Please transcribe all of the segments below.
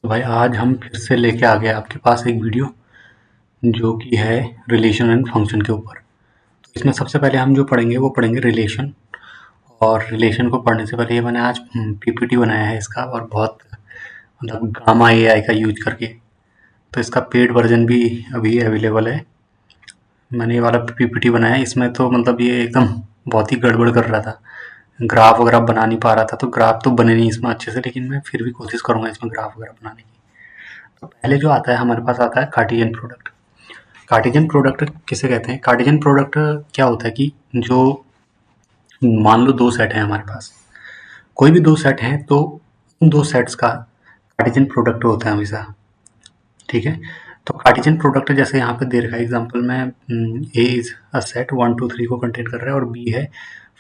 तो भाई आज हम फिर से लेके आ गए आपके पास एक वीडियो जो कि है रिलेशन एंड फंक्शन के ऊपर। तो इसमें सबसे पहले हम जो पढ़ेंगे वो पढ़ेंगे रिलेशन। और रिलेशन को पढ़ने से पहले ये मैंने आज पीपीटी बनाया है इसका, और बहुत मतलब गामा एआई का यूज करके। तो इसका पेड वर्जन भी अभी अवेलेबल है। मैंने ये वाला पीपीटी बनाया है, इसमें तो मतलब ये एकदम बहुत ही गड़बड़ कर रहा था, ग्राफ वगैरह बना नहीं पा रहा था। तो ग्राफ तो बने नहीं इसमें अच्छे से, लेकिन मैं फिर भी कोशिश करूँगा इसमें ग्राफ वगैरह बनाने की। तो पहले जो आता है हमारे पास आता है कार्टेशियन प्रोडक्ट। कार्टेशियन प्रोडक्ट किसे कहते हैं? कार्टेशियन प्रोडक्ट क्या होता है कि जो मान लो दो सेट हैं हमारे पास, कोई भी दो सेट हैं तो उन दो सेट्स का कार्टेशियन प्रोडक्ट होता है हमेशा। ठीक है, तो कार्टेशियन प्रोडक्ट जैसे यहाँ पे दे रखा है एग्जांपल में, ए इज अ सेट 1 2 3 को कंटेन कर रहा है और बी है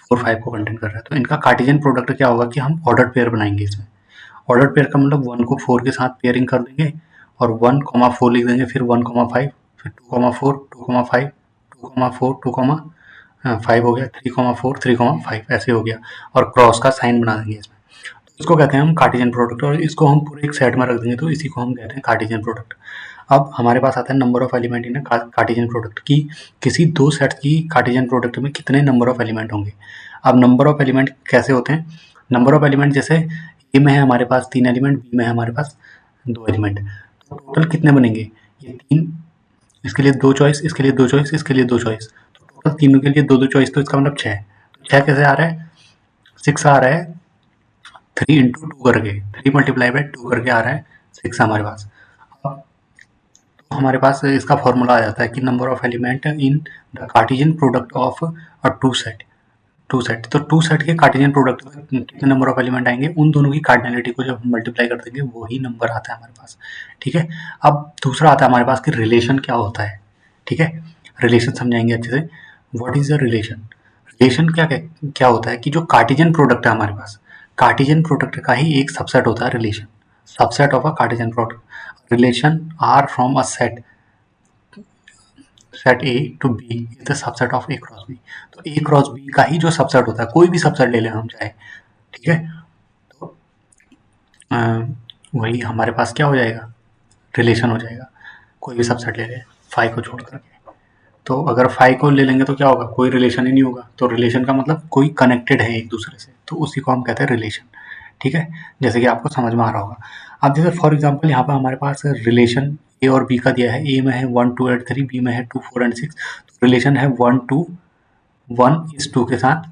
4 5 को कंटेन कर रहा है। तो इनका कार्टेशियन प्रोडक्ट क्या होगा कि हम ऑर्डर पेयर बनाएंगे इसमें। ऑर्डर पेयर का मतलब 1 को 4 के साथ पेयरिंग कर देंगे और 1 कॉमा 4 लिख देंगे, फिर 1 कॉमा 5, फिर 2 कॉमा 4, 2 कॉमा 5, 2 कॉमा 4, 2 कॉमा 5 हो गया, 3 कॉमा 4, 3 कॉमा 5 ऐसे हो गया, और क्रॉस का साइन बना देंगे इसमें। तो इसको कहते हैं हम कार्टेशियन प्रोडक्ट, और इसको हम पूरे एक सेट में रख देंगे तो इसी को हम कहते हैं कार्टेशियन प्रोडक्ट। अब हमारे पास आता है number of element in Cartesian product की, किसी दो सेट की कार्टेशियन प्रोडक्ट में कितने नंबर ऑफ एलिमेंट होंगे। अब नंबर ऑफ एलिमेंट कैसे होते हैं? नंबर ऑफ एलिमेंट जैसे ए में है हमारे पास 3 एलिमेंट, बी में है हमारे पास 2 एलिमेंट, तो टोटल कितने बनेंगे? ये 3, इसके लिए 2 चॉइस, इसके लिए 2 चॉइस, इसके लिए 2 चॉइस, तो टोटल तीनों के लिए 2-2 चॉइस, तो इसका मतलब 6। तो 6 कैसे आ रहा है? 6 आ रहा है 3 इंटू 2 करके, 3 मल्टीप्लाई बाय 2 करके आ रहा है 6 हमारे पास। अब तो हमारे पास इसका फॉर्मूला आ जाता है कि number of element in the Cartesian product of a two set. तो टू सेट के कार्टेशियन प्रोडक्ट में कितने नंबर ऑफ एलिमेंट आएंगे, उन दोनों की कार्डिनलिटी को जब हम मल्टीप्लाई कर देंगे वही नंबर आता है हमारे पास। ठीक है, अब दूसरा आता है हमारे पास कि रिलेशन क्या होता है। ठीक है, रिलेशन समझाएंगे अच्छे से। What is a relation? Relation क्या क्या होता है कि जो कार्टेशियन प्रोडक्ट है हमारे पास, कार्टेशियन प्रोडक्ट का ही एक सबसेट होता है relation, subset of a Cartesian product. Relation R from a set, set A to B is the subset of A cross B. तो ए क्रॉस बी का ही जो सबसेट होता है, कोई भी सबसेट ले लें हम चाहे, ठीक है, तो अ, वही हमारे पास क्या हो जाएगा, रिलेशन हो जाएगा। कोई भी सबसेट ले लें फाइव को छोड़ करके, तो अगर फाइव को ले लेंगे तो क्या होगा, कोई रिलेशन ही नहीं होगा। तो रिलेशन का मतलब कोई कनेक्टेड है एक दूसरे से, तो उसी को हम कहते हैं रिलेशन। ठीक है, जैसे कि आपको समझ में आ रहा होगा। अब जैसे फॉर एग्जांपल यहाँ पर हमारे पास रिलेशन ए और बी का दिया है, ए में है 1 2 8 3, बी में है 2 4 एंड 6। तो रिलेशन है 1 2 1 इस 2 के साथ,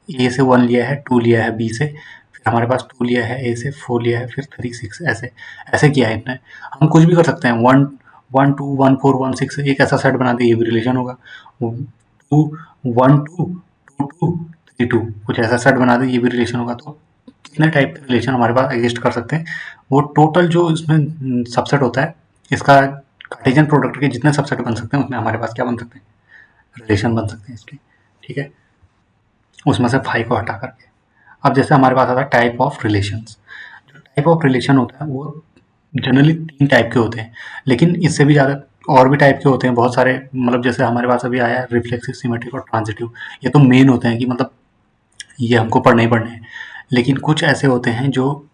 ए से 1 लिया है, 2 लिया है बी से, फिर हमारे पास 2 लिया है ए से, 4 लिया है, फिर 3 6, ऐसे ऐसे किया है इतने। हम कुछ भी कर सकते हैं, 1 1 2 1 4 1 6 एक ऐसा सेट बना दिए, ये भी रिलेशन होगा। 2 1 2 2 2 3 2 कुछ ऐसा सेट बना दे, ये भी रिलेशन होगा। तो कितने टाइप के रिलेशन हमारे पास एग्जिस्ट कर सकते हैं, वो टोटल जो इसमें सबसेट होता है इसका, कार्टेशियन प्रोडक्ट के जितने सबसेट बन सकते हैं उतने हमारे पास क्या बन सकते हैं, रिलेशन बन सकते हैं इसके। ठीक है, उसमें से 5 को हटा करके। अब जैसे हमारे पास आता है टाइप ऑफ रिलेशंस। जो टाइप ऑफ रिलेशन होता है वो जनरली 3 टाइप के होते हैं, लेकिन इससे भी ज़्यादा और भी टाइप के होते हैं बहुत सारे। मतलब जैसे हमारे पास अभी आया है रिफ्लेक्सिव, सिमेट्रिक और ट्रांजिटिव। ये तो मेन होते हैं कि मतलब ये हमको पढ़ने ही पढ़ने हैं। लेकिन कुछ ऐसे होते हैं जो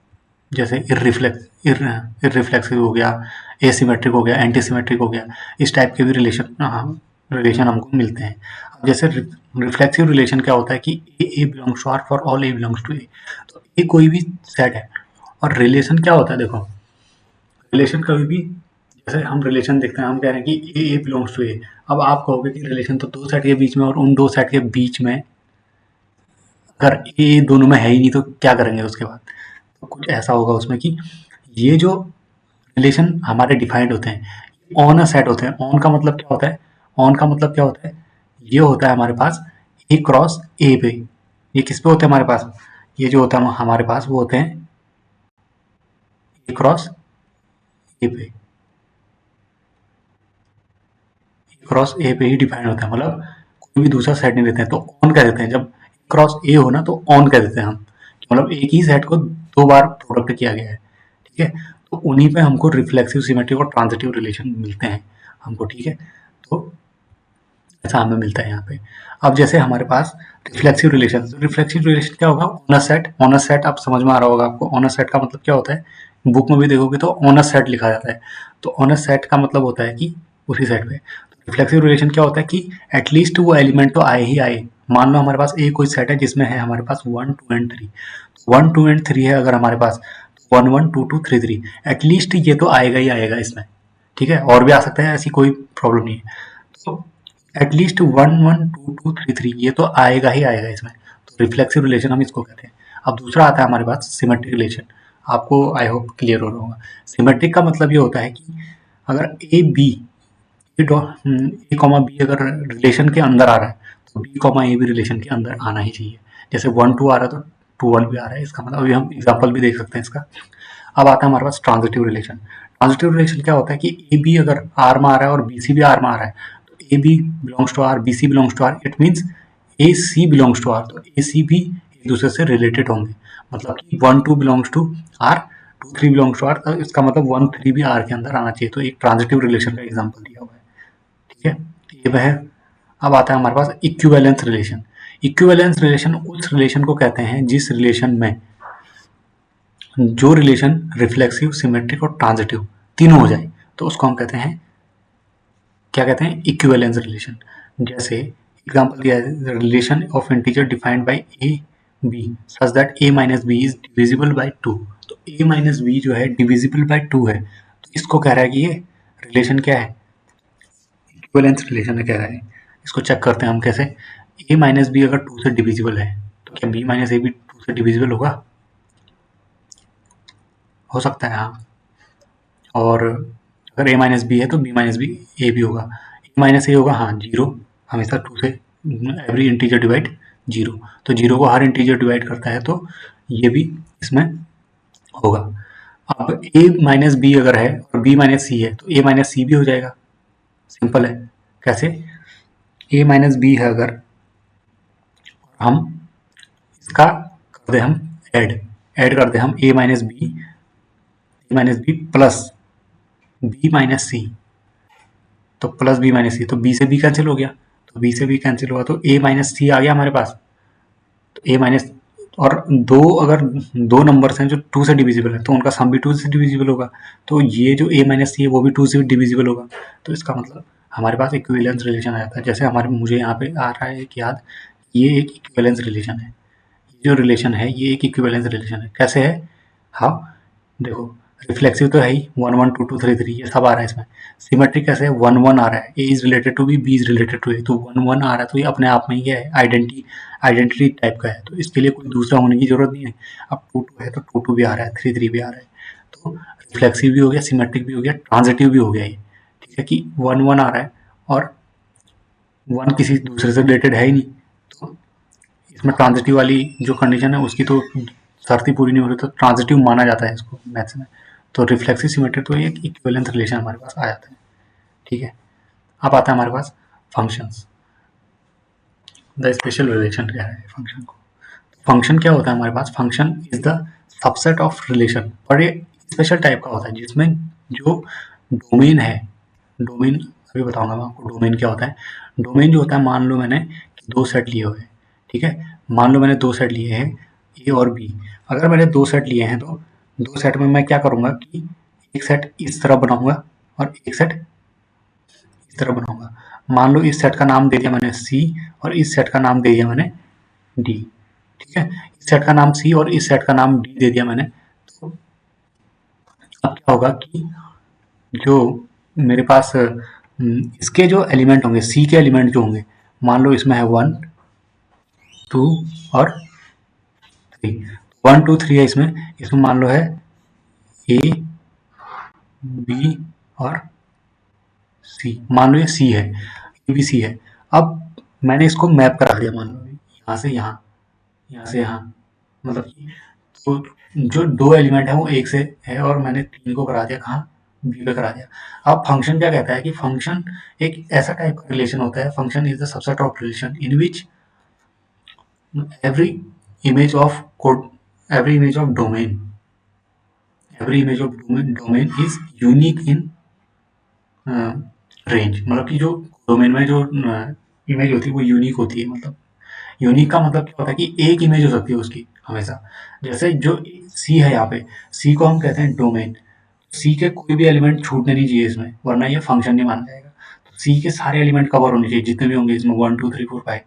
जैसे इररिफ्लेक्सिव हो गया, एसिमेट्रिक हो गया, एंटीसिमेट्रिक हो गया, इस टाइप के भी रिलेशन हमको मिलते हैं। अब जैसे रिफ्लेक्सिव रिलेशन क्या होता है कि A belongs to R for all A belongs to A. तो ए कोई भी सेट है, और रिलेशन क्या होता है, देखो रिलेशन कभी भी, जैसे हम रिलेशन देखते हैं, हम कह रहे हैं कि ए बिलोंग्स टू ए। अब आप कहोगे कि रिलेशन तो दो सेट के बीच में, और उन दो सेट के बीच में अगर ए दोनों में है ही नहीं तो क्या करेंगे उसके बाद। तो कुछ ऐसा होगा उसमें कि ये जो रिलेशन हमारे डिफाइंड होते हैं ऑन अ सेट होते हैं। ऑन का मतलब क्या होता है, ऑन का मतलब क्या होता है, ये होता है हमारे पास ए क्रॉस ए पे। ये किस पे होते हैं हमारे पास, ये जो होता है हमारे पास वो होते हैं ए क्रॉस ए पे, क्रॉस ए पे ही डिफाइन होता है। मतलब कोई भी दूसरा सेट नहीं लेते हैं, तो ऑन कह देते हैं। जब क्रॉस ए हो ना तो ऑन कह देते हैं हम, मतलब एक ही सेट को दो बार प्रोडक्ट किया गया है। ठीक है, तो उन्हीं पे हमको रिफ्लेक्सिव, सिमेट्रिक और ट्रांजिटिव रिलेशन मिलते हैं हमको। ठीक है, तो ऐसा हमें मिलता है यहाँ पे। अब जैसे हमारे पास रिफ्लेक्सिव रिलेशन, तो रिफ्लेक्सिव रिलेशन क्या होगा, on a set. On a set आप समझ में आ रहा होगा आपको, ऑन अ सेट का मतलब क्या होता है, बुक में भी देखोगे तो ऑन अ सेट लिखा जाता है। तो ऑन अ सेट का मतलब होता है कि उसी सेट पे। रिफ्लेक्सिव रिलेशन क्या होता है कि एटलीस्ट वो एलिमेंट तो आए ही आए। मान लो हमारे पास एक कोई सेट है जिसमें है हमारे पास 1 2 एंड 3, 1 2 एंड 3 है अगर हमारे पास, 1 1 2 2 3 3, एटलीस्ट ये तो आएगा ही आएगा इसमें। ठीक है, और भी आ सकता है, ऐसी कोई प्रॉब्लम नहीं है। तो एटलीस्ट 1 1 2 2 3 3 ये तो आएगा ही आएगा इसमें। तो रिफ्लेक्सिव रिलेशन हम इसको कहते हैं। अब दूसरा आता है हमारे पास सिमेट्रिक रिलेशन। आपको आई होप क्लियर हो रहा होगा। सिमेट्रिक का मतलब ये होता है कि अगर A B A comma B अगर रिलेशन के अंदर आ रहा है तो बी कॉमा ए भी रिलेशन के अंदर आना ही चाहिए। जैसे 1 2 आ रहा है तो 2 1 भी आ रहा है। इसका मतलब अभी हम एग्जांपल भी देख सकते हैं इसका। अब आता है हमारे पास ट्रांजिटिव रिलेशन। ट्रांजिटिव रिलेशन क्या होता है कि ए बी अगर आर में आ रहा है और बी सी भी आर में आ रहा है तो A B belongs to R, B C belongs to R, it means A C belongs to R. तो ए सी भी एक दूसरे से रिलेटेड होंगे। मतलब कि 1 2 belongs to R, 2 3 belongs to R, तो इसका मतलब 1 3 भी आर के अंदर आना चाहिए। तो एक ट्रांजिटिव रिलेशन का एग्जाम्पल दिया हुआ है। ठीक है, ये वह। अब आता है हमारे पास इक्विवेलेंस रिलेशन। इक्विवेलेंस रिलेशन उस रिलेशन को कहते हैं जिस रिलेशन में जो रिलेशन रिफ्लेक्सिव, सिमेट्रिक और ट्रांजिटिव तीनों हो जाए तो उसको हम कहते हैं, क्या कहते हैं, इक्विवेलेंस रिलेशन। जैसे एग्जांपल दिया है, relation of integer defined by A B such that A minus B is divisible by 2। तो ए माइनस बी जो है डिविजिबल बाय 2 है, तो इसको कह रहा है कि ये रिलेशन क्या है, इक्विवेलेंस रिलेशन है कह रहा है। इसको चेक करते हैं हम कैसे। ए माइनस बी अगर 2 से डिविजिबल है तो क्या बी माइनस ए भी 2 से डिविजिबल होगा? हो सकता है, हाँ। और अगर ए माइनस बी है तो बी माइनस बी ए भी होगा। ए माइनस ए होगा, हाँ, जीरो। हमेशा 2 से एवरी इंटीजर डिवाइड जीरो। तो जीरो को हर इंटीजर डिवाइड करता है, तो ये भी इसमें होगा। अब ए माइनस बी अगर है और बी माइनस सी है तो ए माइनस सी भी हो जाएगा। सिंपल है। कैसे? ए माइनस बी है अगर, हम इसका कर दे हम ऐड ऐड कर दे हम A minus B plus B minus C, तो प्लस बी माइनस सी, तो बी से बी कैंसिल हो गया, तो बी से बी कैंसिल हुआ तो ए माइनस सी आ गया हमारे पास। तो ए माइनस, और दो अगर दो नंबर्स हैं जो 2 से डिविजिबल है तो उनका सम भी 2 से डिविजिबल होगा। तो ये जो ए माइनस सी है वो भी 2 से डिविजिबल होगा। तो इसका मतलब हमारे पास इक्विवेलेंस रिलेशन आ जाता है। जैसे हमारे मुझे यहाँ पे आ रहा है कि याद, ये एक इक्विवेलेंस रिलेशन है। जो रिलेशन है ये एक इक्विवेलेंस रिलेशन है। कैसे है? हाउ? देखो, रिफ्लेक्सिव तो है ही, 1 1 2 2 3 3 ये सब आ रहा है इसमें। सिमेट्रिक कैसे है? 1 1 आ रहा है, A is related to B, B is related to A, तो 1 1 आ रहा है तो ये अपने आप में ही है, आइडेंटिटी टाइप का है, तो इसके लिए कोई दूसरा होने की जरूरत नहीं है। अब 2 2 है तो 2 2 भी आ रहा है, 3 3 भी आ रहा है। तो रिफ्लेक्सिव भी हो गया, सिमेट्रिक भी हो गया, ट्रांजिटिव भी हो गया ये। ठीक है कि 1 1 आ रहा है और 1 किसी दूसरे से रिलेटेड है ही नहीं, तो इसमें ट्रांजिटिव वाली जो कंडीशन है उसकी तो शर्त ही पूरी नहीं हो रही, तो ट्रांजिटिव माना जाता है इसको मैथ्स में। तो रिफ्लेक्सिव, सिमेट्रिक, तो एक इक्विवेलेंस रिलेशन हमारे पास आ जाता है। ठीक है, अब आता है हमारे पास फंक्शंस। द स्पेशल रिलेशन क्या है फंक्शन को? फंक्शन क्या होता है हमारे पास? Function is the subset of relation, और ये स्पेशल टाइप का होता है जिसमें जो डोमेन है, डोमेन अभी बताऊंगा मैं आपको डोमेन क्या होता है। डोमेन जो होता है, मान लो मैंने दो सेट लिए हुए हैं। ठीक है, मान लो मैंने दो सेट लिए हैं, ए और बी। अगर मैंने दो सेट लिए हैं तो दो सेट में मैं क्या करूंगा कि एक सेट इस तरह बनाऊंगा और एक सेट इस तरह बनाऊंगा। मान लो इस सेट का नाम दे दिया मैंने सी और इस सेट का नाम दे दिया मैंने डी। ठीक है, इस सेट का नाम सी और इस सेट का नाम डी दे दिया मैंने। तो अब क्या होगा कि जो मेरे पास इसके जो एलिमेंट होंगे, सी के एलिमेंट जो होंगे, मान लो इसमें है 1 2 और 3। 1 2 3 है इसमें, इसमें मान लो है ए बी और सी। मान लो ये सी है, ए बी सी है। अब मैंने इसको मैप करा दिया, मान लो यहाँ से यहाँ, यहाँ से यहाँ, मतलब कि तो जो दो एलिमेंट है वो एक से है और मैंने तीन को करा दिया कहाँ, बी पे करा दिया। अब फंक्शन क्या कहता है कि फंक्शन एक ऐसा टाइप का रिलेशन होता है, function is the subset of relation in which every image of code every image of domain is unique in range. मतलब कि जो डोमेन में जो इमेज होती है वो यूनिक होती है, मतलब यूनिक का मतलब क्या होता है कि एक इमेज हो सकती है उसकी हमेशा। जैसे जो सी है यहाँ पे, सी को हम कहते हैं डोमेन। सी के कोई भी एलिमेंट छूटने नहीं चाहिए इसमें, वरना ये फंक्शन नहीं माना जाएगा। तो सी के सारे एलिमेंट कवर होने चाहिए जितने भी होंगे इसमें, 1 2 3 4 5।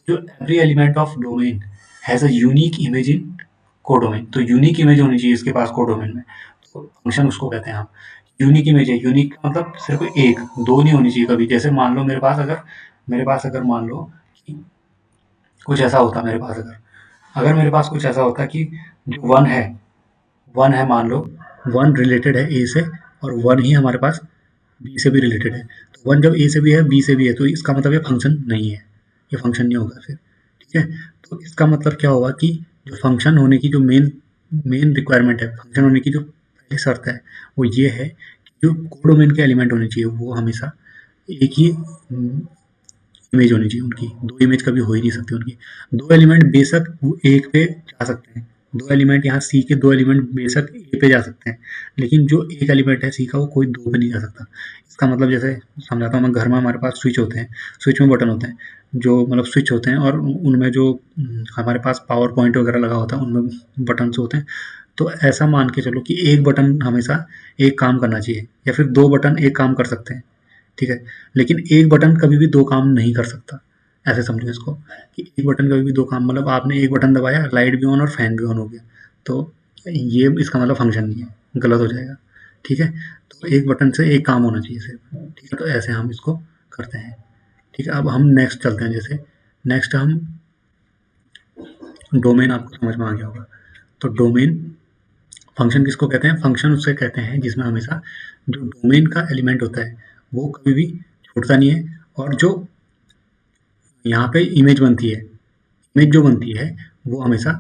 जो every element of domain has a unique image in codomain. तो यूनिक इमेज होनी चाहिए इसके पास कोडोमेन में, तो फंक्शन उसको कहते हैं हम। यूनिक इमेज है, यूनिक का मतलब सिर्फ एक, दो नहीं होनी चाहिए कभी। जैसे मान लो मेरे पास अगर मान लो कि कुछ ऐसा होता, मेरे पास अगर अगर मेरे पास कुछ ऐसा होता कि जो वन है मान लो, वन रिलेटेड है ए से, और वन ही हमारे पास बी से भी रिलेटेड है। तो वन जब ए से भी है बी से भी है, तो इसका मतलब ये फंक्शन नहीं है, ये फंक्शन नहीं होगा फिर। ठीक है, तो इसका मतलब क्या होगा कि जो फंक्शन होने की जो मेन मेन रिक्वायरमेंट है, फंक्शन होने की जो पहली शर्त है, वो ये है कि जो कोडोमेन के एलिमेंट होने चाहिए वो हमेशा एक ही इमेज होनी चाहिए उनकी। दो इमेज कभी हो ही नहीं सकती उनकी। दो एलिमेंट बेशक वो एक पे जा सकते हैं, दो एलिमेंट यहाँ सी के, दो एलिमेंट बेशक ए पे जा सकते हैं, लेकिन जो एक एलिमेंट है सी का वो कोई दो पे नहीं जा सकता। इसका मतलब जैसे समझाता हूँ मैं, घर में हमारे पास स्विच होते हैं, स्विच में बटन होते हैं, जो मतलब स्विच होते हैं, और उनमें जो हमारे पास पावर पॉइंट वगैरह लगा होता है उनमें बटन्स होते हैं। तो ऐसा मान के चलो कि एक बटन हमेशा एक काम करना चाहिए, या फिर दो बटन एक काम कर सकते हैं। ठीक है, लेकिन एक बटन कभी भी दो काम नहीं कर सकता। ऐसे समझो इसको कि एक बटन कभी भी दो काम, मतलब आपने एक बटन दबाया, लाइट भी ऑन और फैन भी ऑन हो गया, तो ये इसका मतलब फंक्शन नहीं है, गलत हो जाएगा। ठीक है, तो एक बटन से एक काम होना चाहिए सिर्फ। ठीक है, तो ऐसे हम इसको करते हैं। ठीक है, अब हम नेक्स्ट चलते हैं। जैसे नेक्स्ट हम डोमेन, आपको समझ में आ गया होगा। तो डोमेन फंक्शन किसको कहते हैं? फंक्शन उससे कहते हैं जिसमें हमेशा जो डोमेन का एलिमेंट होता है वो कभी भी छूटता नहीं है, और जो यहाँ पे इमेज बनती है, इमेज जो बनती है वो हमेशा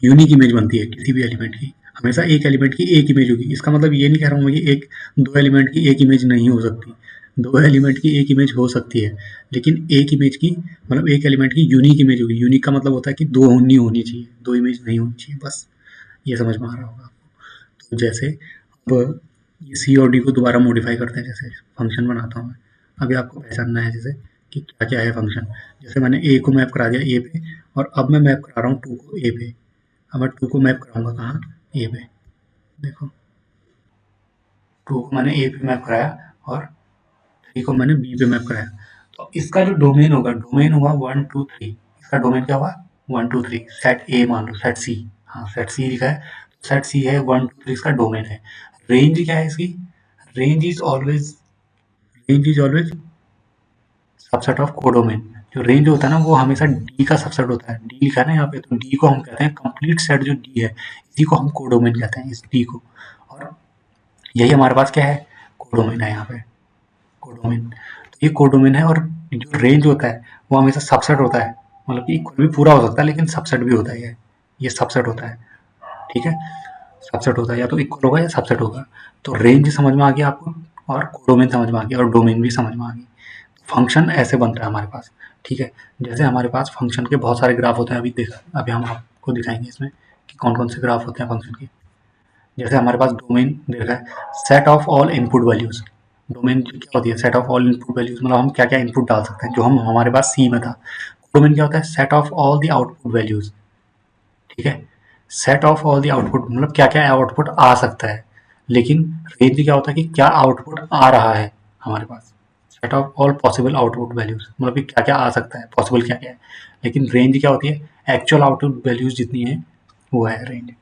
यूनिक इमेज बनती है किसी भी एलिमेंट की। हमेशा एक एलिमेंट की एक इमेज होगी। इसका मतलब ये नहीं कह रहा हूँ मैं कि एक दो एलिमेंट की एक इमेज नहीं हो सकती, दो एलिमेंट की एक इमेज हो सकती है, लेकिन एक इमेज की मतलब एक एलिमेंट की यूनिक इमेज होगी। यूनिक का मतलब होता है कि दो होनी चाहिए, दो इमेज नहीं होनी चाहिए, बस। ये समझ में आ रहा होगा आपको। तो जैसे अब ये सी और डी को दोबारा मॉडिफाई करते हैं, जैसे फंक्शन बनाता हूँ मैं। अभी आपको पहचानना है जैसे कि क्या क्या है फंक्शन। जैसे मैंने ए को मैप करा दिया ए पे, और अब मैं मैप करा रहा हूँ टू को ए पे। अब मैं टू को मैप कराऊंगा कहाँ? ए पे। देखो, टू को मैंने ए पे मैप कराया, और थ्री को मैंने बी पे मैप कराया। तो इसका जो डोमेन होगा 1 2 3। इसका डोमेन क्या होगा? 1 2 3। सेट ए मान लो, सेट सी, हाँ सेट सी लिखा है, सेट सी है, 1 2 3 इसका डोमेन है। रेंज क्या है इसकी? Range is always range is always subset of codomain. जो रेंज होता है ना वो हमेशा डी का सबसेट होता है। डी लिखा है ना यहाँ पे, तो डी को हम कहते हैं कंप्लीट सेट। जो डी है इसी को हम कोडोमेन कहते हैं, इस डी को। और यही हमारे पास क्या है? कोडोमेन है यहाँ पे, कोडोमेन। तो ये कोडोमेन है, और जो रेंज होता है वो हमेशा सबसेट होता है। मतलब कि इक्वल भी पूरा हो सकता है, लेकिन सबसेट भी होता है ये सबसेट होता है। ठीक है, सबसेट होता है, या तो इक्वल होगा या सबसेट होगा। तो रेंज समझ में आ गया आपको, और कोडोमेन समझ में आ गया, और डोमेन भी समझ में आ गई। फंक्शन ऐसे बनता है हमारे पास। ठीक है, जैसे हमारे पास फंक्शन के बहुत सारे ग्राफ होते हैं। अभी हम आपको दिखाएंगे इसमें कि कौन कौन से ग्राफ होते हैं फंक्शन के। जैसे हमारे पास डोमेन दे रखा है, set of all input values. Domain क्या होती है? Set of all input values, मतलब हम क्या क्या इनपुट डाल सकते हैं, जो हम हमारे पास सी में था। डोमेन क्या होता है? Set of all the output values. ठीक है, set of all the output मतलब क्या क्या आउटपुट आ सकता है, लेकिन रेंज क्या होता है कि क्या आउटपुट आ रहा है हमारे पास। Set of all possible output values, मतलब कि क्या क्या आ सकता है, पॉसिबल क्या क्या है। लेकिन रेंज क्या होती है? एक्चुअल आउटपुट वैल्यूज जितनी है वो है रेंज।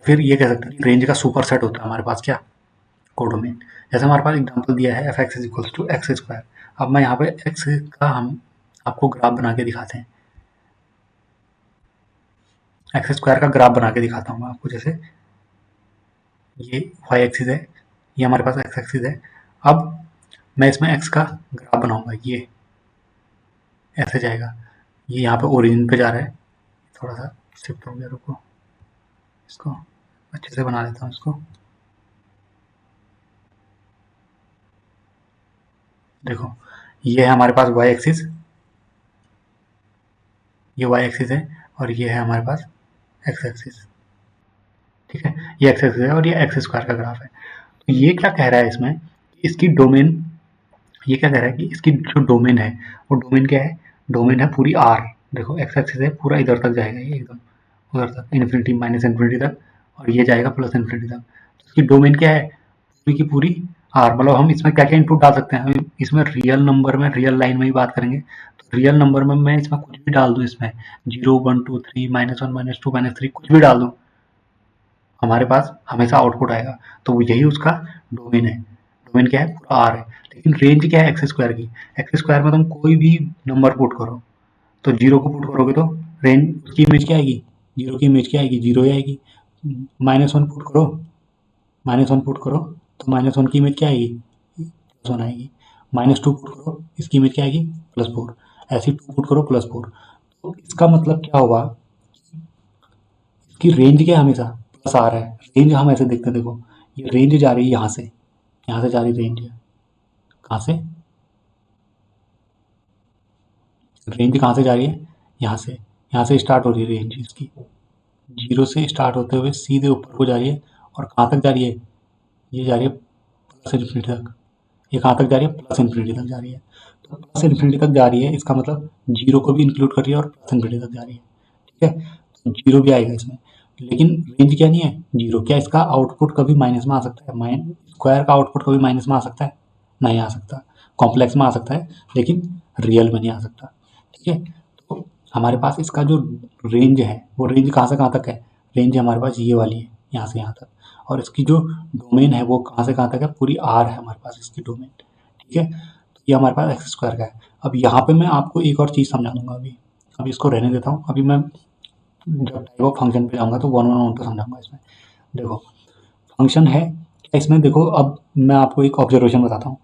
फिर ये कह सकते हैं कि रेंज का सुपर सेट होता है हमारे पास, क्या? कोडोमेन। जैसे हमारे पास एग्जांपल दिया है F X is equals to X square. अब मैं यहाँ पे एक्स का हम आपको ग्राफ बना के दिखाते हैं, एक्स स्क्वायर का ग्राफ बना के दिखाता हूँ मैं आपको। जैसे ये वाई एक्सिस है, ये हमारे पास एक्स एक्सिस है। अब मैं इसमें एक्स का ग्राफ बनाऊंगा, ये ऐसे जाएगा, ये यहाँ पे ओरिजिन पे जा रहा है। थोड़ा सा शिफ्ट हो गया, रुको, इसको अच्छे से बना लेता हूँ इसको। देखो, ये है हमारे पास वाई एक्सिस, ये वाई एक्सिस है, और ये है हमारे पास एक्स एक्सिस। ठीक है, ये एक्स एक्सिस है, और ये एक्स स्क्वायर का ग्राफ है। तो ये क्या कह रहा है इसमें, इसकी डोमेन, ये क्या कह रहा है कि इसकी जो डोमेन है वो डोमेन क्या है? डोमेन है पूरी आर, देखो एक्स एक्सिस है पूरा इधर तक जाएगा ये एकदम उधर तक इन्फिनिटी माइनस इन्फिनिटी तक, और ये जाएगा प्लस इन्फिनिटी तक। तो इसकी डोमेन क्या है, पूरी की पूरी आर। मतलब हम इसमें क्या क्या इनपुट डाल सकते हैं, हम इसमें रियल नंबर में रियल लाइन में ही बात करेंगे, तो रियल नंबर में मैं इसमें कुछ भी डाल दूँ, इसमें 0 1 2 3 -1 -2 -3 कुछ भी डाल दूँ, हमारे पास हमेशा आउटपुट आएगा। तो यही उसका डोमेन है। डोमेन क्या है, पूरा आर है। लेकिन रेंज क्या है एक्स स्क्वायर की, एक्स स्क्वायर में तुम कोई भी नंबर पुट करो, तो जीरो को पुट करोगे तो रेंज उसकी इमेज क्या आएगी, जीरो की इमेज क्या आएगी, जीरो ही आएगी। -1 पुट करो, -1 पुट करो तो -1 की इमेज क्या आएगी, +1 आएगी। -2 पुट करो, इसकी इमेज क्या आएगी, +4। ऐसे 2 पुट करो, +4। तो इसका मतलब क्या होगा, इसकी रेंज क्या है, हमेशा प्लस आ रहा है। रेंज हम ऐसे देखते हैं, देखो ये रेंज जा रही है यहाँ से जा रही रेंज है, कहाँ से, रेंज कहाँ से जा रही है, यहाँ से स्टार्ट हो रही है रेंज इसकी, जीरो से स्टार्ट होते हुए सीधे ऊपर को जा रही है, और कहाँ तक जा रही है, ये जा रही है प्लस इन्फिनिटी तक। ये कहाँ तक जा रही है, प्लस इन्फिनिटी तक जा रही है। तो प्लस इन्फिनिटी तक जा रही है, इसका मतलब जीरो को भी इंक्लूड कर रही है और प्लस इन्फिनिटी तक जा रही है, ठीक है। तो जीरो भी आएगा इसमें, लेकिन रेंज क्या नहीं है, जीरो। क्या इसका आउटपुट कभी माइनस में आ सकता है, स्क्वायर का आउटपुट कभी माइनस में आ सकता है, नहीं आ सकता। कॉम्प्लेक्स में आ सकता है लेकिन रियल में नहीं आ सकता, ठीक है। तो हमारे पास इसका जो रेंज है, वो रेंज कहाँ से कहाँ तक है, रेंज हमारे पास ये वाली है, यहाँ से यहाँ तक। और इसकी जो डोमेन है वो कहाँ से कहाँ तक है, पूरी आर है हमारे पास इसकी डोमेन, ठीक है। तो ये हमारे पास एक्स स्क्वायर का है। अब यहाँ पे मैं आपको एक और चीज़ समझा दूंगा, अभी इसको रहने देता हूँ। अभी मैं जब टाइप ऑफ फंक्शन पे जाऊँगा तो वन वन वन पे समझाऊंगा इसमें। देखो फंक्शन है क्या इसमें, देखो अब मैं आपको एक ऑब्जर्वेशन बताता हूँ।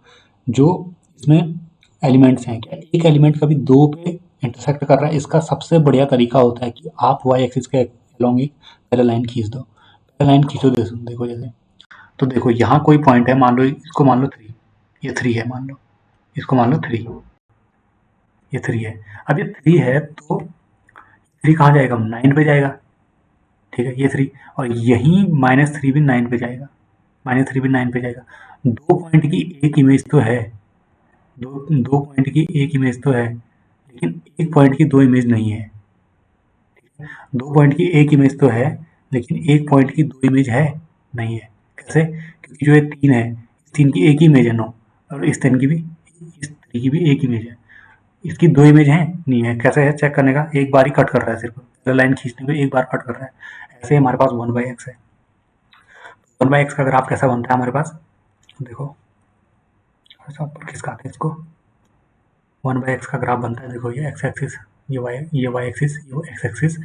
जो इसमें एलिमेंट्स हैं, क्या एक एलिमेंट कभी दो पे इंटरसेक्ट कर रहा है, इसका सबसे बढ़िया तरीका होता है कि आप वाई एक्सिस के अलोंग एक पहले लाइन खींच दो। पहले लाइन खींचो, देखो जैसे, तो देखो यहाँ कोई पॉइंट है, मान लो इसको मान लो 3, ये 3 है मान लो, इसको मान लो 3, ये 3 है। अब ये 3 है तो 3 कहाँ जाएगा, 9 पे जाएगा, ठीक है, ये 3। और यहीं -3 भी 9 पे जाएगा, -3 भी 9 पे जाएगा। 2 पॉइंट की एक इमेज तो है, दो पॉइंट की एक इमेज तो है, लेकिन एक पॉइंट की दो इमेज नहीं है। 2 पॉइंट की एक इमेज तो है, लेकिन एक पॉइंट की दो इमेज है नहीं है। कैसे, क्योंकि जो ये 3 है, इस 3 की एक ही इमेज है 9, और इस 3 की भी, इस 3 की भी एक इमेज है। इसकी दो इमेज है नहीं है। कैसे है चेक करने का, एक बार ही कट कर रहा है, सिर्फ लाइन खींचने पे एक बार कट कर रहा है। ऐसे हमारे पास 1/x है। 1/x का ग्राफ कैसा बनता है हमारे पास, देखो ऐसा ऊपर खिसकाते हैं इसको, 1/x का ग्राफ बनता है। देखो ये एक्स एक्सिस, ये वाई एक्सिस, ये एक्स एक्सिस,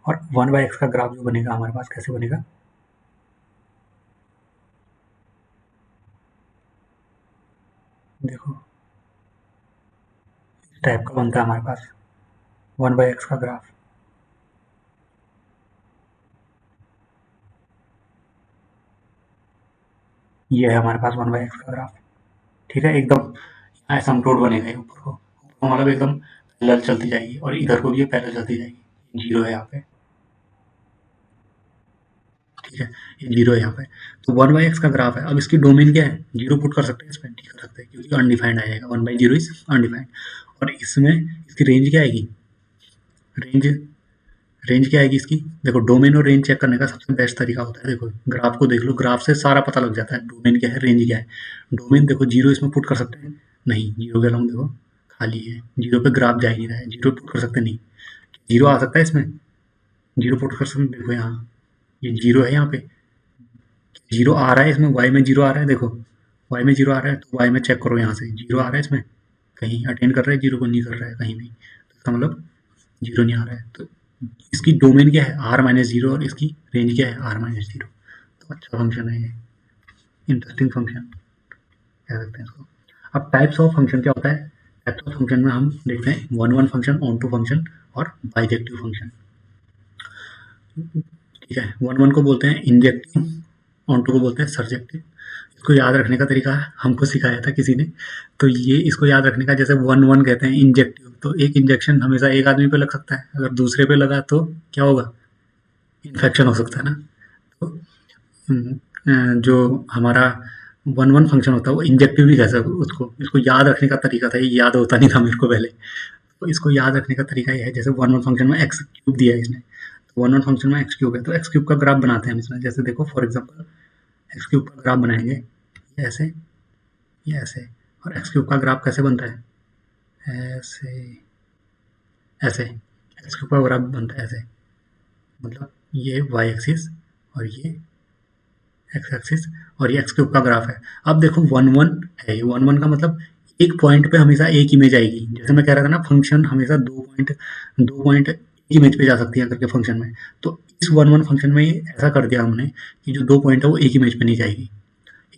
और 1/x का ग्राफ जो बनेगा हमारे पास कैसे बनेगा, देखो इस टाइप का बनता है हमारे पास 1/x का ग्राफ। ये है हमारे पास 1/x का ग्राफ, ठीक है। एकदम एसिम्प्टोट बनेगा ये ऊपर को, मतलब एकदम पैरेलल चलती जाएगी, और इधर को भी ये पैरेलल चलती जाएगी। जीरो है यहाँ पे, ठीक है, ये जीरो है यहाँ पे। तो 1/x का ग्राफ है। अब इसकी डोमेन क्या है, जीरो पुट कर सकते हैं इसमें, नहीं कर सकते क्योंकि अनडिफाइंड आ जाएगा, 1/0 इज अनडिफाइंड। और इसमें इसकी रेंज क्या आएगी, रेंज रेंज क्या आएगी इसकी, देखो डोमेन और रेंज चेक करने का सबसे बेस्ट तरीका होता है, देखो ग्राफ को देख लो, ग्राफ से सारा पता लग जाता है डोमेन क्या है रेंज क्या है। डोमेन देखो जीरो इसमें पुट कर सकते हैं, नहीं, जीरो के अलाउंग देखो खाली है, जीरो पे ग्राफ जा ही नहीं रहा है, जीरो पुट कर सकते नहीं, जीरो आ सकता है इसमें, जीरो पुट कर सकते, देखो यहाँ ये जीरो है, यहाँ पे जीरो आ रहा है इसमें, वाई में जीरो आ रहा है, देखो वाई में जीरो आ रहा है, तो वाई में चेक करो, यहाँ से जीरो आ रहा है इसमें, कहीं अटेंड कर रहा है जीरो को, नहीं कर रहा है कहीं भी, तो इसका मतलब जीरो नहीं आ रहा है। तो इसकी डोमेन क्या है, r-0, और इसकी रेंज क्या है, r-0। तो अच्छा फंक्शन है ये, इंटरेस्टिंग फंक्शन कह सकते हैं इसको। अब टाइप्स ऑफ फंक्शन क्या होता है, टाइप्स ऑफ फंक्शन में हम देखते हैं one one function, onto function, और बाइजेक्टिव फंक्शन, ठीक है। वन वन को बोलते हैं इंजेक्टिव, ऑन टू को बोलते हैं सर्जेक्टिव। इसको याद रखने का तरीका हमको सिखाया था किसी ने, तो ये इसको याद रखने का, जैसे वन वन कहते हैं इंजेक्टिव, तो एक इंजेक्शन हमेशा एक आदमी पे लग सकता है, अगर दूसरे पे लगा तो क्या होगा, इन्फेक्शन हो सकता है ना। तो जो हमारा वन वन फंक्शन होता है वो इंजेक्टिव भी कह सकते उसको, इसको याद रखने का तरीका था, ये याद होता नहीं था मेरे को पहले। तो इसको याद रखने का तरीका ये है, जैसे वन वन फंक्शन में एक्स क्यूब दिया है इसने, तो वन वन फंक्शन में एक्स क्यूब है, तो एक्स क्यूब का ग्राफ बनाते हैं हम इसमें। जैसे देखो फॉर एग्जांपल एक्स क्यूब का ग्राफ बनाएंगे, ये ऐसे, ये ऐसे, और एक्स क्यूब का ग्राफ कैसे बनता है, ऐसे ऐसे, एक्स क्यूब का ग्राफ बनता है ऐसे, मतलब ये वाई एक्सिस और ये एक्स एक्सिस और ये एक्स क्यूब का ग्राफ है। अब देखो वन वन है, ये वन वन का मतलब एक पॉइंट पे हमेशा एक इमेज आएगी। जैसे मैं कह रहा था ना, फंक्शन हमेशा दो पॉइंट एक इमेज पे जा सकती है करके फंक्शन में, तो इस वन वन फंक्शन में ऐसा कर दिया हमने कि जो दो पॉइंट है वो एक इमेज पे नहीं जाएगी,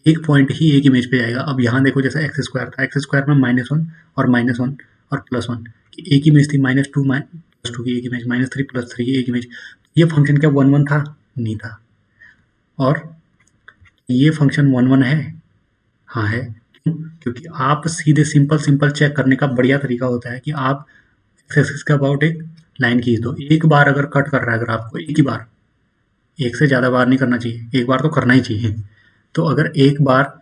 एक पॉइंट ही एक इमेज पे जाएगा। अब यहाँ देखो जैसे एक्स स्क्वायर था, एक्स स्क्वायर में -1 और -1 और +1 की एक इमेज थी, -2 +2 की एक इमेज, -3 +3 की एक इमेज। ये फंक्शन क्या वन वन था? नहीं था। और ये फंक्शन वन वन है? हाँ है। क्यों? क्योंकि आप सीधे सिंपल चेक करने का बढ़िया तरीका होता है कि आप एक्स एक्सिस के अबाउट एक लाइन खींच दो। एक बार अगर कट कर रहा है ग्राफ को, एक ही बार, एक से ज़्यादा बार नहीं करना चाहिए, एक बार तो करना ही चाहिए। तो अगर एक बार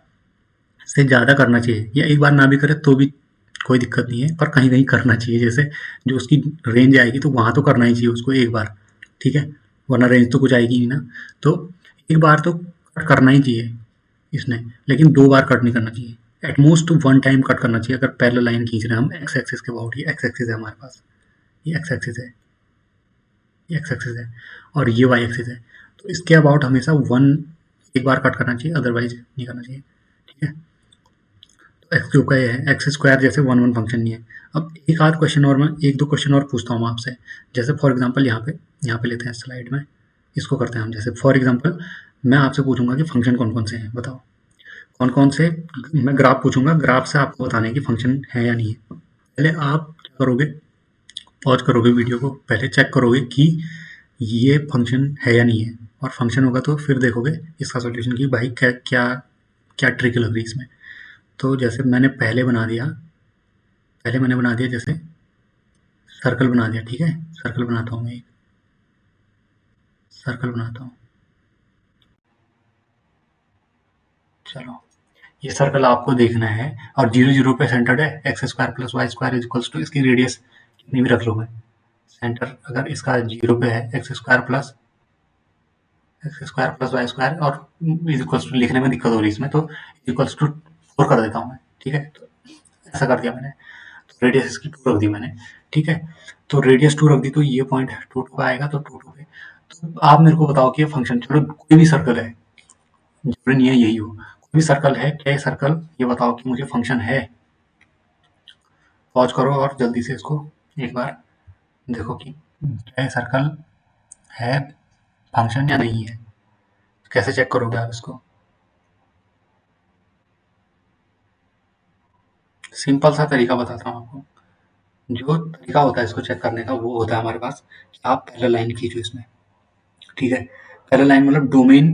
से ज़्यादा करना चाहिए या एक बार ना भी करे तो भी कोई दिक्कत नहीं है, पर कहीं कहीं करना चाहिए। जैसे जो उसकी रेंज आएगी तो वहाँ तो करना ही चाहिए उसको एक बार, ठीक है, वरना रेंज तो कुछ आएगी नहीं ना। तो एक बार तो कट करना ही चाहिए इसने, लेकिन दो बार कट नहीं करना चाहिए। एटमोस्ट वन टाइम कट करना चाहिए अगर पैरेलल लाइन खींच रहे हैं हम एक्स एक्सिस के अबाउट। ये एक्स एक्सिस है हमारे पास, ये एक्स एक्सिस है, ये एक्स एक्सिस है और ये वाई एक्सिस है। तो इसके अबाउट हमेशा वन एक बार कट करना चाहिए, अदरवाइज नहीं करना चाहिए, ठीक है। एक्स क्यूब का ये है, एक्स स्क्वायर जैसे वन वन फंक्शन नहीं है। अब एक आध क्वेश्चन और मैं एक दो क्वेश्चन और पूछता हूँ आपसे। जैसे फॉर एग्जांपल यहाँ पे लेते हैं स्लाइड में, इसको करते हैं हम। जैसे फॉर एग्जांपल मैं आपसे पूछूंगा कि फंक्शन कौन कौन से हैं, बताओ कौन कौन से। मैं ग्राफ पूछूंगा, ग्राफ से आपको बताना है कि फंक्शन है या नहीं है। पहले आप क्या करोगे, पॉज करोगे वीडियो को, पहले चेक करोगे कि ये फंक्शन है या नहीं है, और फंक्शन होगा तो फिर देखोगे इसका सोल्यूशन कि भाई क्या क्या क्या ट्रिक लग रही है इसमें। तो जैसे पहले मैंने बना दिया जैसे सर्कल बना दिया, ठीक है। सर्कल बनाता हूँ मैं, एक सर्कल बनाता हूँ, चलो ये सर्कल आपको देखना है और 0 0 पे सेंटर्ड है। X square plus Y square is equals to, इसकी रेडियस कितनी भी रख लो मैं, सेंटर अगर इसका 0 पे है, X square plus Y square और इज इक्वल्स टू लिखने में दिक्कत हो रही है इसमें, तो इज इक्वल्स टू 4 कर देता हूँ मैं, ठीक है। तो ऐसा कर दिया मैंने, तो रेडियस इसकी 2 रख दी मैंने, ठीक है। तो रेडियस 2 रख दी, तो ये पॉइंट 2 2 का आएगा, तो 2 2 पे। तो आप मेरे को बताओ कि ये फंक्शन, चलो कोई भी सर्कल है, जरूरी नहीं है यही हो, कोई भी सर्कल है, क्या ये सर्कल, ये बताओ कि मुझे फंक्शन है। पॉज करो और जल्दी से इसको एक बार देखो कि क्या ये सर्कल है फंक्शन या नहीं है। कैसे चेक करोगे आप इसको? सिंपल सा तरीका बताता हूँ आपको। जो तरीका होता है इसको चेक करने का, वो होता है हमारे पास कि आप पहले लाइन खींचो इसमें, ठीक है। पहला लाइन मतलब डोमेन,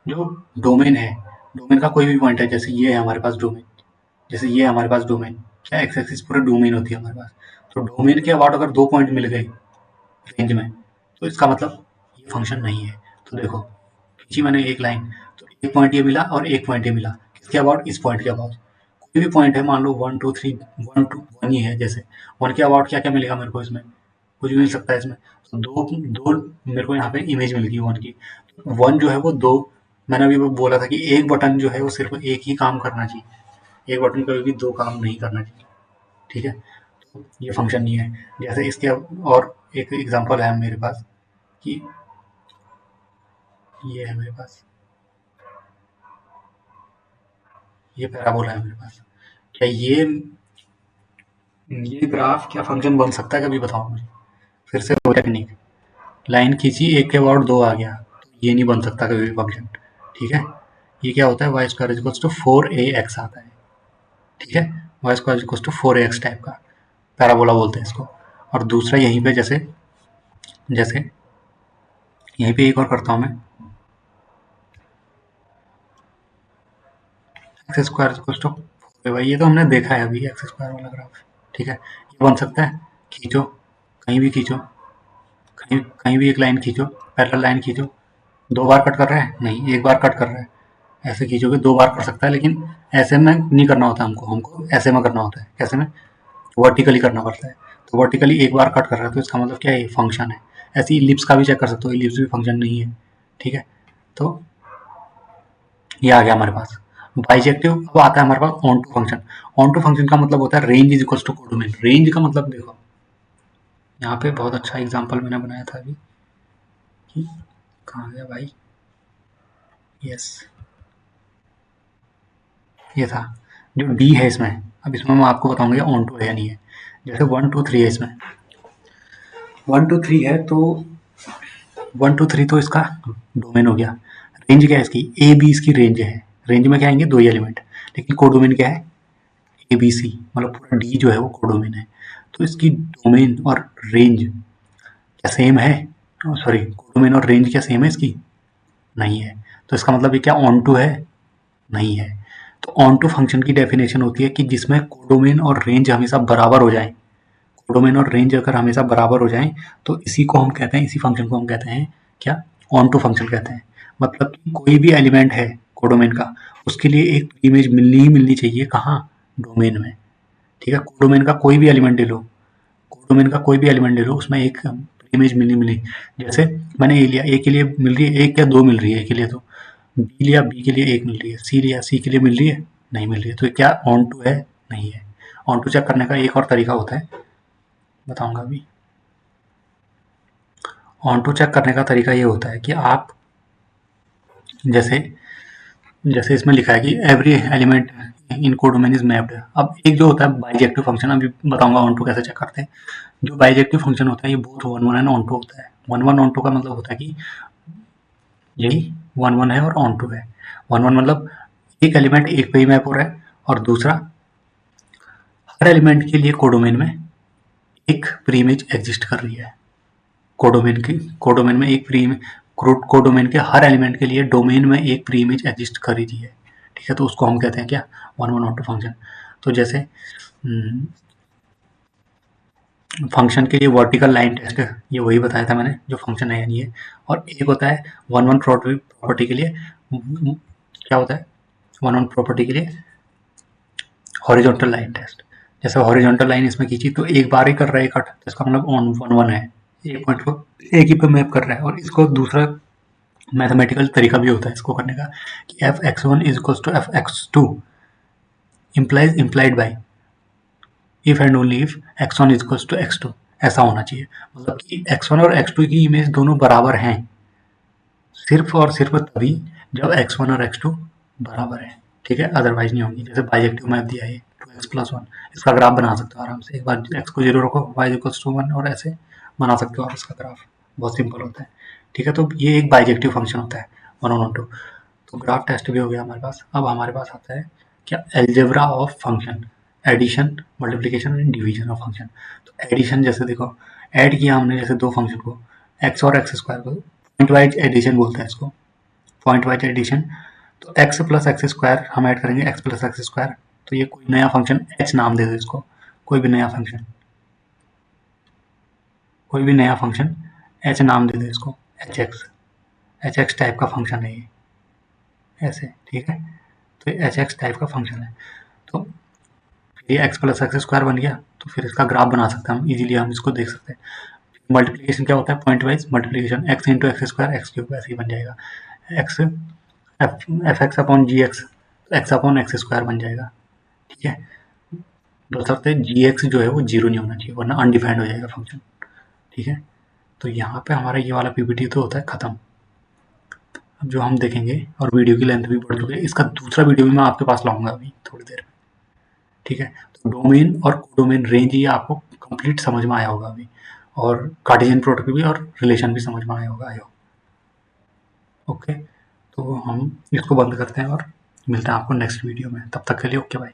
जो डोमेन है, डोमेन का कोई भी पॉइंट है, जैसे ये है हमारे पास डोमेन, जैसे ये है हमारे पास डोमेन, क्या एक्स एक्सिस पूरे डोमेन होती है हमारे पास। तो डोमेन के अबाउट अगर दो पॉइंट मिल गए रेंज में, तो इसका मतलब ये फंक्शन नहीं है। तो देखो खींची मैंने एक लाइन, तो एक पॉइंट ये मिला और एक पॉइंट ये मिला, किसके अबाउट, इस पॉइंट के अबाउट। कोई भी पॉइंट है, मान लो 1 2 3, 1 2 1 ही है, जैसे 1 के अबाउट क्या क्या मिलेगा मेरे को इसमें, कुछ भी मिल सकता है इसमें। तो दो दो मेरे को यहाँ पे इमेज मिल गई 1 की। 1 जो है वो दो, मैंने अभी वो बोला था कि एक बटन जो है वो सिर्फ एक ही काम करना चाहिए, एक बटन कभी भी दो काम नहीं करना चाहिए, ठीक है। तो ये फंक्शन नहीं है। जैसे इसके और एक एग्जांपल है मेरे पास कि ये है मेरे पास, ये पैराबोला है मेरे पास। क्या ये ग्राफ क्या फंक्शन बन सकता है, कभी बताओ मुझे। फिर से वो टेक्निक, लाइन खींची एक के अबाउट दो आ गया, तो ये नहीं बन सकता कभी भी फंक्शन, ठीक है। ये क्या होता है, Y square equals to 4ax आता है, ठीक है। Y square equals to 4ax type का पैराबोला बोलते हैं इसको। और दूसरा यहीं पे जैसे जैसे यहीं पे एक और करता हूँ मैं, एक्स स्क्वायर इक्वल्स टू, भाई ये तो हमने देखा है अभी एक्स स्क्वायर वाला ग्राफ, ठीक है। ये बन सकता है, खींचो, कहीं भी खींचो, कहीं कहीं भी एक लाइन खींचो, पैरेलल लाइन खींचो। दो बार कट कर रहा है? नहीं, एक बार कट कर रहा है। ऐसे खींचोगे दो बार कर सकता है, लेकिन ऐसे में नहीं करना होता हमको, ऐसे में करना होता है। कैसे में? वर्टिकली करना पड़ता है। वर्टिकली एक बार कट कर रहा है तो इसका मतलब क्या है, ये फंक्शन है। ऐसे ही इलिप्स का भी चेक कर सकते हो, इलिप्स भी फंक्शन नहीं है, ठीक है। तो ये आ गया हमारे पास बाइजेक्टिव। अब आता है हमारे पास onto function. Onto function का मतलब होता है range is equals to codomain. Range का मतलब देखो, यहाँ पे बहुत अच्छा एग्जांपल मैंने बनाया था अभी, कि कहाँ गया भाई, यस ये था जो डी है इसमें। अब इसमें मैं आपको बताऊंगा ऑन टू है या नहीं है। जैसे 1 2 3 है इसमें, 1 2 3 है तो 1 2 3 तो इसका डोमेन हो गया। रेंज क्या है इसकी, ए बी इसकी रेंज है। रेंज में क्या आएंगे, दो ही एलिमेंट, लेकिन कोडोमेन क्या है, ए बी सी, मतलब पूरा डी जो है वो कोडोमेन है। तो इसकी डोमेन और रेंज क्या सेम है, सॉरी कोडोमेन और रेंज क्या सेम है इसकी, नहीं है। तो इसका मतलब ये क्या ऑन टू है, नहीं है। तो ऑन टू फंक्शन की डेफिनेशन होती है कि जिसमें कोडोमेन और रेंज हमेशा बराबर हो जाए। कोडोमेन और रेंज अगर हमेशा बराबर हो जाए तो इसी को हम कहते हैं, इसी फंक्शन को हम कहते हैं क्या, ऑन टू फंक्शन कहते हैं। मतलब कि कोई भी एलिमेंट है कोडोमेन का, उसके लिए एक इमेज मिलनी ही मिलनी चाहिए, कहाँ, डोमेन में, ठीक है। कोडोमेन का कोई भी एलिमेंट ले लो, कोडोमेन का कोई भी एलिमेंट ले लो, उसमें एक इमेज मिलनी मिली। जैसे मैंने ए लिया, ए के लिए मिल रही है एक या दो मिल रही है ए के लिए, तो बी लिया बी के लिए एक मिल रही है, सी लिया सी के लिए मिल रही है, नहीं मिल रही है। तो क्या ऑन टू है, नहीं है। ऑन टू चेक करने का एक और तरीका होता है, बताऊंगा अभी। ऑन टू चेक करने का तरीका ये होता है कि आप जैसे जैसे इसमें लिखा है कि every element in codomain is mapped. अब एक जो होता है बाइजेक्टिव फंक्शन, अभी बताऊंगा ऑन टू कैसे चेक करते हैं। जो बाइजेक्टिव फंक्शन होता है ये both one one and onto होता है। वन वन ऑन टू का मतलब होता है कि यही वन वन है और ऑन टू है। वन वन मतलब एक एलिमेंट एक पे ही मैप हो रहा है, और दूसरा हर एलिमेंट के लिए कोडोमेन में एक प्री इमेज एग्जिस्ट कर रही है। कोडोमेन में एक प्री कोडोमेन के हर एलिमेंट के लिए डोमेन में एक प्री इमेज एग्जिस्ट कर रही है, ठीक है। तो उसको हम कहते हैं क्या, one one onto function. तो जैसे फंक्शन के लिए वर्टिकल लाइन टेस्ट, ये वही बताया था मैंने जो फंक्शन है यानी है। और एक होता है वन वन प्रॉपर्टी के लिए, क्या होता है वन वन प्रॉपर्टी के लिए, हॉरिजॉन्टल लाइन टेस्ट। जैसे हॉरिजॉन्टल लाइन इसमें खींची तो एक बार ही कर रहा है कट, तो इसका मतलब ऑन वन वन है, एक पॉइंट को एक ही पे मैप कर रहा है। और इसको दूसरा मैथमेटिकल तरीका भी होता है इसको करने का, कि F X one is equals to F X two implied by if and only if X one is equals to X two. ऐसा होना चाहिए, मतलब कि एक्स वन और एक्स टू की इमेज दोनों बराबर हैं, सिर्फ और सिर्फ तभी जब एक्स वन और एक्स टू बराबर है, ठीक है, अदरवाइज नहीं होंगी। जैसे बाइजेक्टिव मैप दिया है 2x+1, इसका ग्राफ बना सकते हो आराम से। एक बार एक्स को 0 रखो, y इक्वल्स टू 1, और ऐसे बना सकते हो आप इसका ग्राफ, बहुत सिंपल होता है, ठीक है। तो ये एक बाइजेक्टिव फंक्शन होता है 1 on 2। तो ग्राफ टेस्ट भी हो गया हमारे पास। अब हमारे पास आता है क्या, algebra of function, addition multiplication and division of function. तो एडिशन, जैसे देखो ऐड किया हमने जैसे दो फंक्शन को, एक्स और एक्स स्क्वायर को, पॉइंट वाइज एडिशन बोलते हैं इसको, पॉइंट वाइज एडिशन। तो एक्स प्लस एक्स स्क्वायर हम ऐड करेंगे, एक्स प्लस एक्स स्क्वायर। तो ये कोई नया फंक्शन एच नाम दे दो इसको, कोई भी नया फंक्शन, कोई भी नया फंक्शन एच नाम दे दो इसको, एच एक्स टाइप का फंक्शन है ये, ऐसे, ठीक है। तो ये एच एक्स टाइप का फंक्शन है। तो ये एक्स प्लस एक्स स्क्वायर बन गया, तो फिर इसका ग्राफ बना सकते हैं हम इजीली, हम इसको देख सकते हैं। मल्टीप्लीकेशन क्या होता है, point wise multiplication, x into x square x cube, ऐसे ही बन जाएगा। एक्स एफ एक्स अपॉन जी एक्स अपॉन एक्स स्क्वायर बन जाएगा, ठीक है। बशर्ते जी एक्स जो है वो जीरो नहीं होना चाहिए, वरना अनडिफाइंड हो जाएगा फंक्शन, ठीक है। तो यहाँ पे हमारा ये वाला पीपीटी तो होता है खत्म। अब जो हम देखेंगे, और वीडियो की लेंथ भी बढ़ चुकी है, इसका दूसरा वीडियो भी मैं आपके पास लाऊंगा अभी थोड़ी देर में, ठीक है। तो डोमेन और कोडोमेन रेंज ये आपको कंप्लीट समझ में आया होगा अभी, और कार्टेशियन प्रोडक्ट भी और रिलेशन भी समझ में आया होगा, आयो। ओके, तो हम इसको बंद करते हैं और मिलते हैं आपको नेक्स्ट वीडियो में। तब तक के लिए ओके बाय।